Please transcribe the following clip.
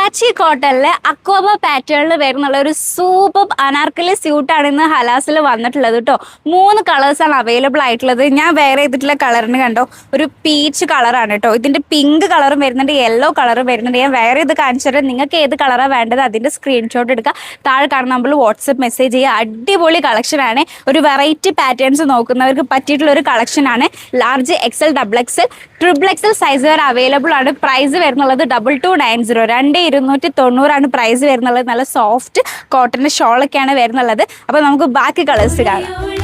കറാച്ചി കോട്ടണിലെ അക്വാബ പാറ്റേണിൽ വരുന്നുള്ള ഒരു സൂപ്പർ അനാർക്കലി സ്യൂട്ടാണ് ഇന്ന് ഹലാസിൽ വന്നിട്ടുള്ളത് കേട്ടോ. 3 കളേഴ്സാണ് അവൈലബിൾ ആയിട്ടുള്ളത്. ഞാൻ വേറെ ചെയ്തിട്ടുള്ള കളറിന് കണ്ടോ, ഒരു പീച്ച് കളറാണ് കേട്ടോ. ഇതിന്റെ പിങ്ക് കളറും വരുന്നുണ്ട്, യെല്ലോ കളറും വരുന്നുണ്ട്. ഞാൻ വേറെ ഇത് കാണിച്ചിട്ട് നിങ്ങൾക്ക് ഏത് കളറാണ് വേണ്ടത് അതിന്റെ സ്ക്രീൻഷോട്ട് എടുക്കുക. താഴെ കാണുന്ന നമ്മൾ വാട്സപ്പ് മെസ്സേജ് ചെയ്യുക. അടിപൊളി കളക്ഷനാണ്. ഒരു വെറൈറ്റി പാറ്റേൺസ് നോക്കുന്നവർക്ക് പറ്റിയിട്ടുള്ള ഒരു കളക്ഷനാണ്. Large XL, double XL, triple XL size വരെ അവൈലബിൾ ആണ്. പ്രൈസ് വരുന്നുള്ളത് 2290, 2290 പ്രൈസ് വരുന്നുള്ളത്. നല്ല സോഫ്റ്റ് കോട്ടൺ ഷോളൊക്കെയാണ് വരുന്നുള്ളത്. അപ്പോൾ നമുക്ക് ബാക്കി കളേഴ്സ് കാണാം.